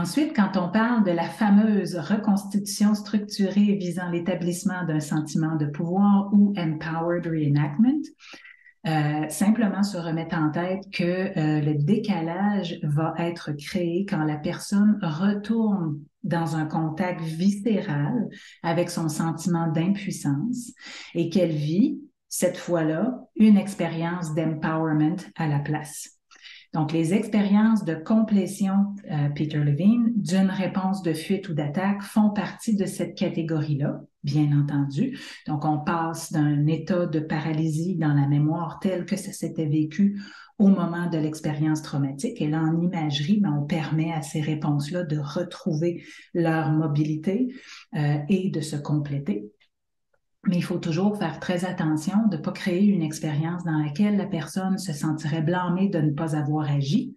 Ensuite, quand on parle de la fameuse reconstitution structurée visant l'établissement d'un sentiment de pouvoir ou empowered reenactment, simplement se remettre en tête que le décalage va être créé quand la personne retourne dans un contact viscéral avec son sentiment d'impuissance et qu'elle vit, cette fois-là, une expérience d'empowerment à la place. Donc, les expériences de complétion, Peter Levine, d'une réponse de fuite ou d'attaque font partie de cette catégorie-là, bien entendu. Donc, on passe d'un état de paralysie dans la mémoire tel que ça s'était vécu au moment de l'expérience traumatique. Et là, en imagerie, on permet à ces réponses-là de retrouver leur mobilité et de se compléter. Mais il faut toujours faire très attention de ne pas créer une expérience dans laquelle la personne se sentirait blâmée de ne pas avoir agi.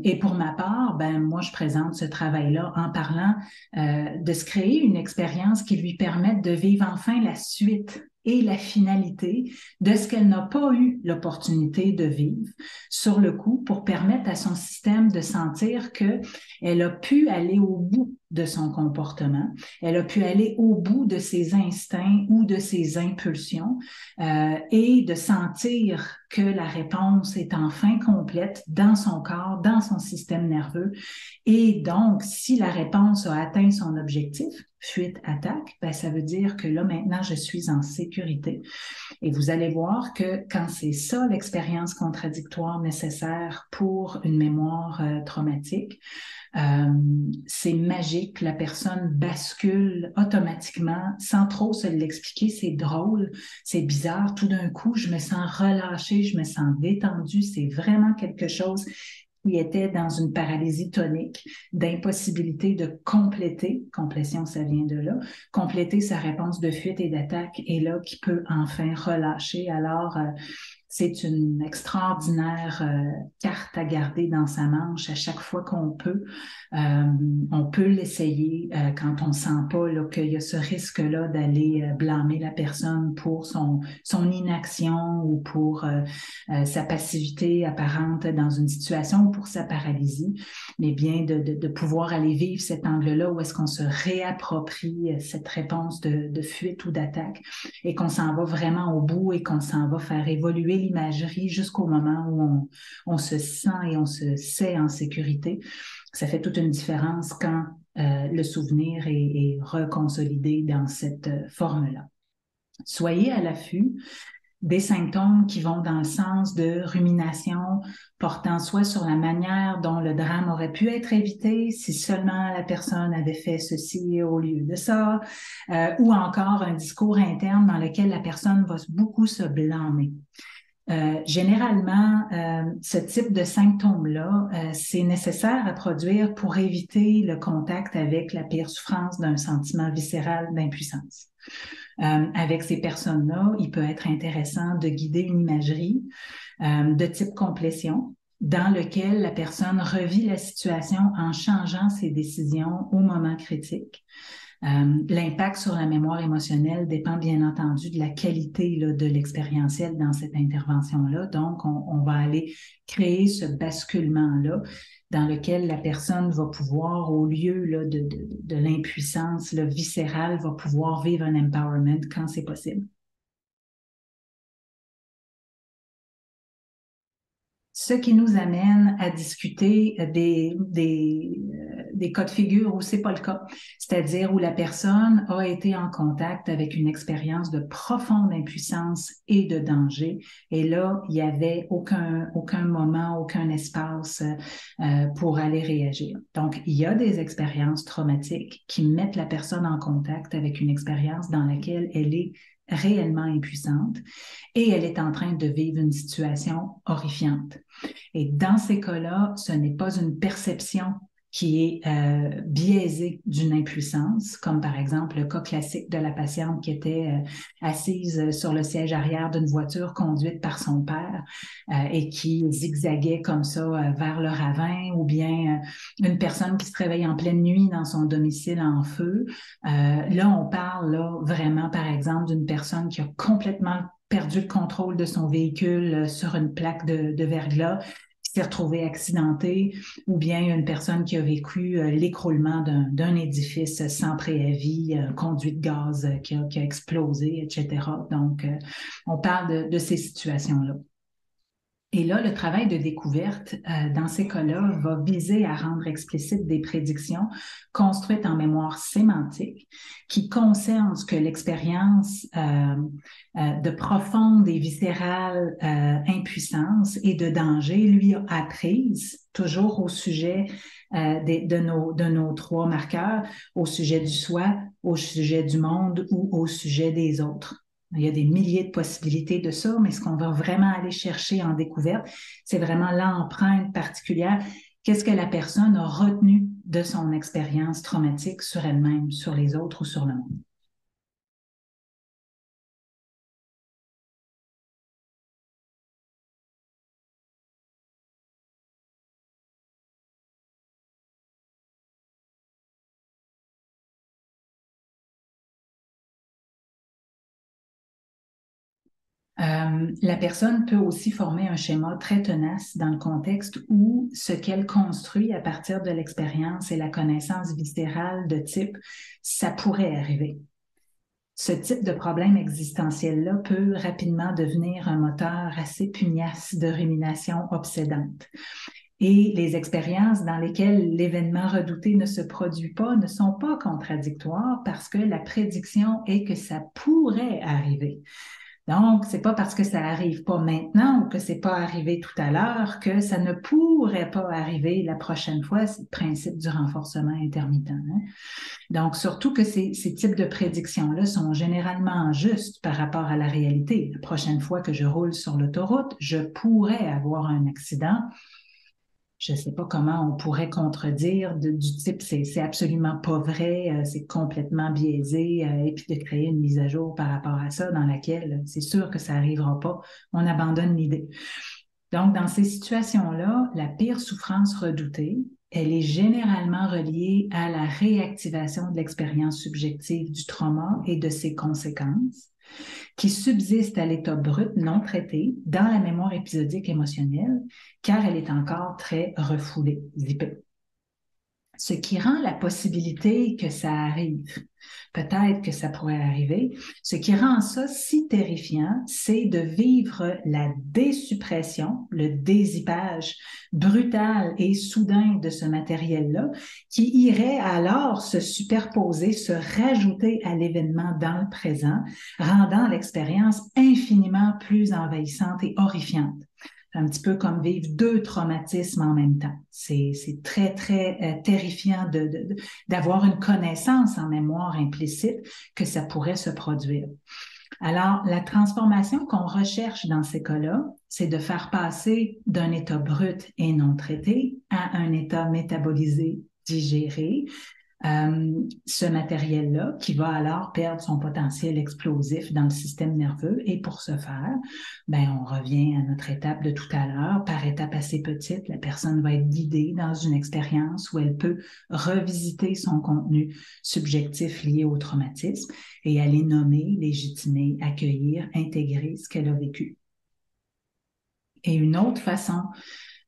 Et pour ma part, moi, je présente ce travail-là en parlant de se créer une expérience qui lui permette de vivre enfin la suite et la finalité de ce qu'elle n'a pas eu l'opportunité de vivre sur le coup pour permettre à son système de sentir qu'elle a pu aller au bout de son comportement, elle a pu aller au bout de ses instincts ou de ses impulsions et de sentir que la réponse est enfin complète dans son corps, dans son système nerveux. Et donc, si la réponse a atteint son objectif, fuite, attaque, ça veut dire que là, maintenant, je suis en sécurité. Et vous allez voir que quand c'est ça l'expérience contradictoire nécessaire pour une mémoire traumatique, c'est magique, la personne bascule automatiquement sans trop se l'expliquer, c'est drôle, c'est bizarre, tout d'un coup, je me sens relâchée, je me sens détendue, c'est vraiment quelque chose qui était dans une paralysie tonique, d'impossibilité de compléter, complétion, ça vient de là, compléter sa réponse de fuite et d'attaque, et là, qui peut enfin relâcher. Alors, c'est une extraordinaire carte à garder dans sa manche à chaque fois qu'on peut. On peut l'essayer quand on ne sent pas qu'il y a ce risque-là d'aller blâmer la personne pour son inaction ou pour sa passivité apparente dans une situation ou pour sa paralysie, mais bien de pouvoir aller vivre cet angle-là où est-ce qu'on se réapproprie cette réponse de fuite ou d'attaque et qu'on s'en va vraiment au bout et qu'on s'en va faire évoluer l'imagerie jusqu'au moment où on se sent et on se sait en sécurité. Ça fait toute une différence quand le souvenir est reconsolidé dans cette forme-là. Soyez à l'affût des symptômes qui vont dans le sens de rumination portant soit sur la manière dont le drame aurait pu être évité si seulement la personne avait fait ceci au lieu de ça, ou encore un discours interne dans lequel la personne va beaucoup se blâmer. Généralement, ce type de symptômes-là, c'est nécessaire à produire pour éviter le contact avec la pire souffrance d'un sentiment viscéral d'impuissance. Avec ces personnes-là, il peut être intéressant de guider une imagerie de type complétion dans lequel la personne revit la situation en changeant ses décisions au moment critique. L'impact sur la mémoire émotionnelle dépend bien entendu de la qualité là, de l'expérientiel dans cette intervention-là. Donc, on va aller créer ce basculement-là dans lequel la personne va pouvoir, au lieu là, de l'impuissance là, viscérale, va pouvoir vivre un empowerment quand c'est possible. Ce qui nous amène à discuter des cas de figure où c'est pas le cas, c'est-à-dire où la personne a été en contact avec une expérience de profonde impuissance et de danger. Et là, il y avait aucun moment, aucun espace pour aller réagir. Donc, il y a des expériences traumatiques qui mettent la personne en contact avec une expérience dans laquelle elle est réellement impuissante et elle est en train de vivre une situation horrifiante. Et dans ces cas-là, ce n'est pas une perception qui est biaisée d'une impuissance, comme par exemple le cas classique de la patiente qui était assise sur le siège arrière d'une voiture conduite par son père et qui zigzaguait comme ça vers le ravin, ou bien une personne qui se réveille en pleine nuit dans son domicile en feu. Là, on parle là, vraiment, par exemple, d'une personne qui a complètement perdu le contrôle de son véhicule sur une plaque de verglas, s'est retrouvé accidenté, ou bien une personne qui a vécu l'écroulement d'un édifice sans préavis, conduit de gaz qui a explosé, etc. Donc, on parle de ces situations-là. Et là, le travail de découverte, dans ces cas-là, va viser à rendre explicites des prédictions construites en mémoire sémantique qui concernent ce que l'expérience de profonde et viscérale impuissance et de danger lui a apprise, toujours au sujet de nos trois marqueurs, au sujet du soi, au sujet du monde ou au sujet des autres. Il y a des milliers de possibilités de ça, mais ce qu'on va vraiment aller chercher en découverte, c'est vraiment l'empreinte particulière. Qu'est-ce que la personne a retenu de son expérience traumatique sur elle-même, sur les autres ou sur le monde? La personne peut aussi former un schéma très tenace dans le contexte où ce qu'elle construit à partir de l'expérience et la connaissance viscérale de type, ça pourrait arriver. Ce type de problème existentiel-là peut rapidement devenir un moteur assez pugnace de rumination obsédante. Et les expériences dans lesquelles l'événement redouté ne se produit pas ne sont pas contradictoires parce que la prédiction est que ça pourrait arriver. Donc, c'est pas parce que ça arrive pas maintenant ou que c'est pas arrivé tout à l'heure que ça ne pourrait pas arriver la prochaine fois. C'est le principe du renforcement intermittent. Hein? Donc, surtout que ces types de prédictions-là sont généralement justes par rapport à la réalité. La prochaine fois que je roule sur l'autoroute, je pourrais avoir un accident. Je ne sais pas comment on pourrait contredire du type c'est absolument pas vrai, c'est complètement biaisé, et puis de créer une mise à jour par rapport à ça dans laquelle c'est sûr que ça n'arrivera pas, on abandonne l'idée. Donc, dans ces situations-là, la pire souffrance redoutée, elle est généralement reliée à la réactivation de l'expérience subjective du trauma et de ses conséquences, qui subsiste à l'état brut non traité dans la mémoire épisodique émotionnelle, car elle est encore très refoulée, zippée. Ce qui rend la possibilité que ça arrive, peut-être que ça pourrait arriver, ce qui rend ça si terrifiant, c'est de vivre la désuppression, le dézippage brutal et soudain de ce matériel-là, qui irait alors se superposer, se rajouter à l'événement dans le présent, rendant l'expérience infiniment plus envahissante et horrifiante. Un petit peu comme vivre deux traumatismes en même temps. C'est très, très terrifiant d'avoir une connaissance en mémoire implicite que ça pourrait se produire. Alors, la transformation qu'on recherche dans ces cas-là, c'est de faire passer d'un état brut et non traité à un état métabolisé, digéré, ce matériel-là qui va alors perdre son potentiel explosif dans le système nerveux. Et pour ce faire, ben, on revient à notre étape de tout à l'heure. Par étape assez petite, la personne va être guidée dans une expérience où elle peut revisiter son contenu subjectif lié au traumatisme et aller nommer, légitimer, accueillir, intégrer ce qu'elle a vécu. Et une autre façon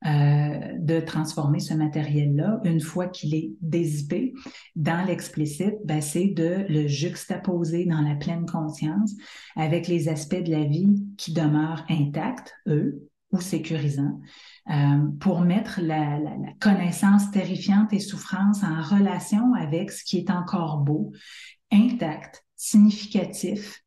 de transformer ce matériel-là, une fois qu'il est dézippé dans l'explicite, ben, c'est de le juxtaposer dans la pleine conscience avec les aspects de la vie qui demeurent intacts, eux, ou sécurisants, pour mettre la connaissance terrifiante et souffrance en relation avec ce qui est encore beau, intact, significatif,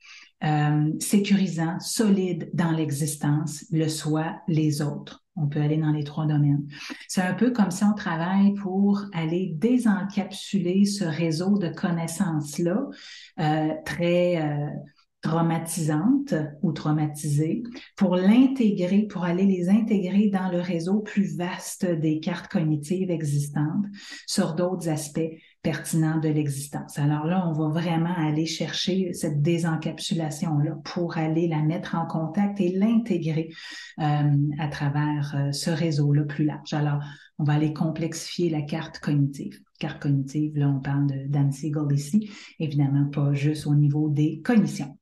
sécurisant, solide dans l'existence, le soi, les autres. On peut aller dans les trois domaines. C'est un peu comme si on travaille pour aller désencapsuler ce réseau de connaissances-là, très traumatisante ou traumatisée, pour l'intégrer, pour aller les intégrer dans le réseau plus vaste des cartes cognitives existantes sur d'autres aspects pertinents de l'existence. Alors là, on va vraiment aller chercher cette désencapsulation-là pour aller la mettre en contact et l'intégrer à travers ce réseau-là plus large. Alors, on va aller complexifier la carte cognitive. Carte cognitive, là, on parle de Dan Siegel ici, évidemment pas juste au niveau des cognitions.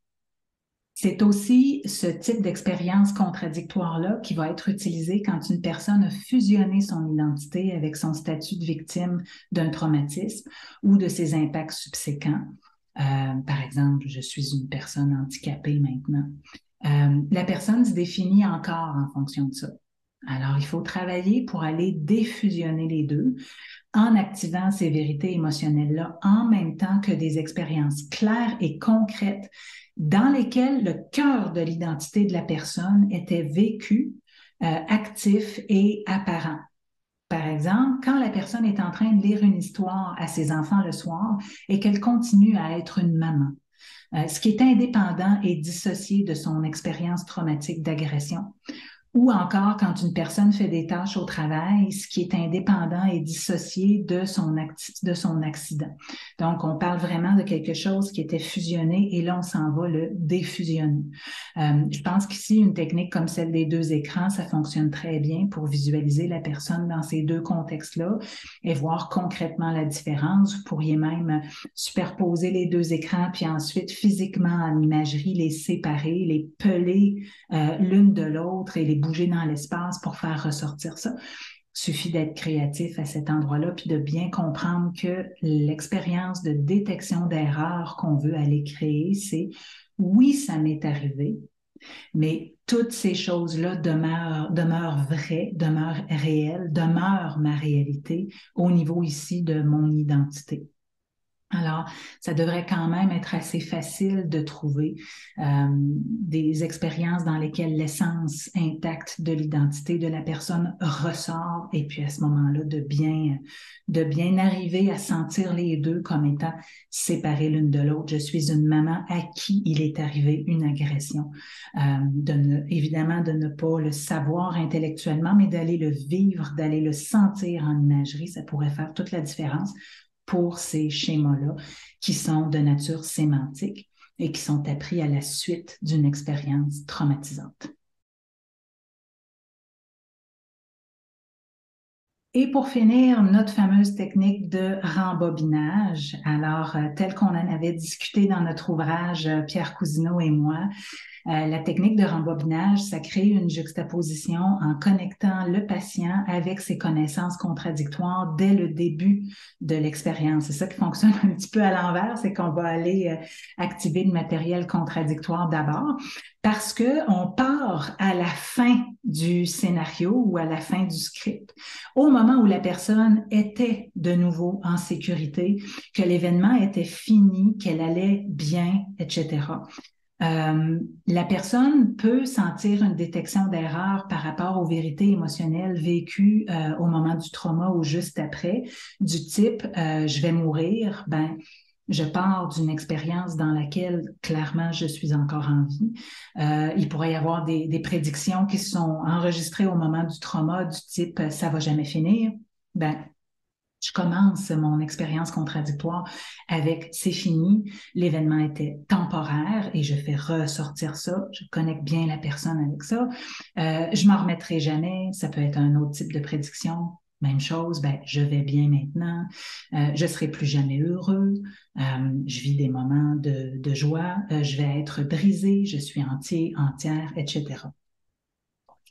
C'est aussi ce type d'expérience contradictoire-là qui va être utilisé quand une personne a fusionné son identité avec son statut de victime d'un traumatisme ou de ses impacts subséquents. Par exemple, je suis une personne handicapée maintenant. La personne se définit encore en fonction de ça. Alors, il faut travailler pour aller défusionner les deux en activant ces vérités émotionnelles-là en même temps que des expériences claires et concrètes dans lesquelles le cœur de l'identité de la personne était vécu, actif et apparent. Par exemple, quand la personne est en train de lire une histoire à ses enfants le soir et qu'elle continue à être une maman, ce qui est indépendant et dissocié de son expérience traumatique d'agression. Ou encore quand une personne fait des tâches au travail, ce qui est indépendant et dissocié de son accident. Donc, on parle vraiment de quelque chose qui était fusionné et là, on s'en va le défusionner. Je pense qu'ici, une technique comme celle des deux écrans, ça fonctionne très bien pour visualiser la personne dans ces deux contextes-là et voir concrètement la différence. Vous pourriez même superposer les deux écrans puis ensuite physiquement en imagerie les séparer, les peler l'une de l'autre et les bouger dans l'espace pour faire ressortir ça. Il suffit d'être créatif à cet endroit-là puis de bien comprendre que l'expérience de détection d'erreurs qu'on veut aller créer, c'est oui, ça m'est arrivé, mais toutes ces choses-là demeurent vraies, demeurent réelles, demeurent ma réalité au niveau ici de mon identité. Alors, ça devrait quand même être assez facile de trouver des expériences dans lesquelles l'essence intacte de l'identité de la personne ressort et puis à ce moment-là, de bien arriver à sentir les deux comme étant séparés l'une de l'autre. Je suis une maman à qui il est arrivé une agression. Évidemment, de ne pas le savoir intellectuellement, mais d'aller le vivre, d'aller le sentir en imagerie, ça pourrait faire toute la différence pour ces schémas-là qui sont de nature sémantique et qui sont appris à la suite d'une expérience traumatisante. Et pour finir, notre fameuse technique de rembobinage. Alors, tel qu'on en avait discuté dans notre ouvrage, Pierre Cousineau et moi, la technique de rembobinage, ça crée une juxtaposition en connectant le patient avec ses connaissances contradictoires dès le début de l'expérience. C'est ça qui fonctionne un petit peu à l'envers, c'est qu'on va aller activer le matériel contradictoire d'abord parce qu'on part à la fin du scénario ou à la fin du script, au moment où la personne était de nouveau en sécurité, que l'événement était fini, qu'elle allait bien, etc. La personne peut sentir une détection d'erreur par rapport aux vérités émotionnelles vécues au moment du trauma ou juste après, du type je vais mourir, ben je pars d'une expérience dans laquelle clairement je suis encore en vie. Il pourrait y avoir des prédictions qui sont enregistrées au moment du trauma du type ça va jamais finir. Ben je commence mon expérience contradictoire avec c'est fini, l'événement était temporaire et je fais ressortir ça, je connecte bien la personne avec ça. Je m'en remettrai jamais, ça peut être un autre type de prédiction. Même chose, ben, je vais bien maintenant, je serai plus jamais heureux, je vis des moments de joie, je vais être brisé, je suis entier, entière, etc.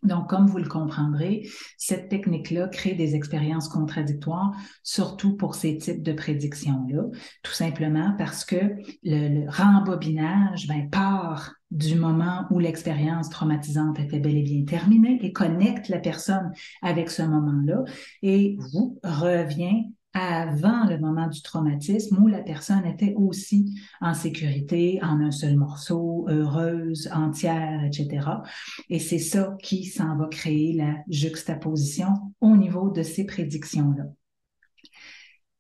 Donc, comme vous le comprendrez, cette technique-là crée des expériences contradictoires, surtout pour ces types de prédictions-là, tout simplement parce que le rembobinage part du moment où l'expérience traumatisante était bel et bien terminée et connecte la personne avec ce moment-là et vous revient avant le moment du traumatisme où la personne était aussi en sécurité, en un seul morceau, heureuse, entière, etc. Et c'est ça qui s'en va créer la juxtaposition au niveau de ces prédictions-là.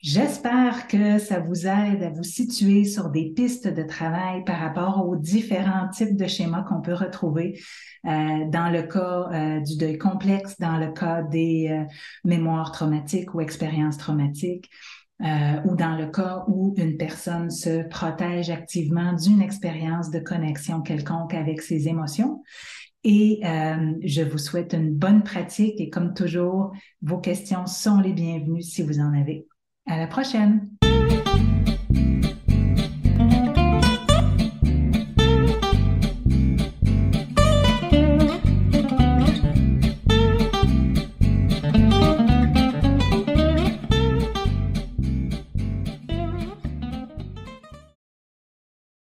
J'espère que ça vous aide à vous situer sur des pistes de travail par rapport aux différents types de schémas qu'on peut retrouver dans le cas du deuil complexe, dans le cas des mémoires traumatiques ou expériences traumatiques, ou dans le cas où une personne se protège activement d'une expérience de connexion quelconque avec ses émotions. Et je vous souhaite une bonne pratique et comme toujours, vos questions sont les bienvenues si vous en avez. À la prochaine!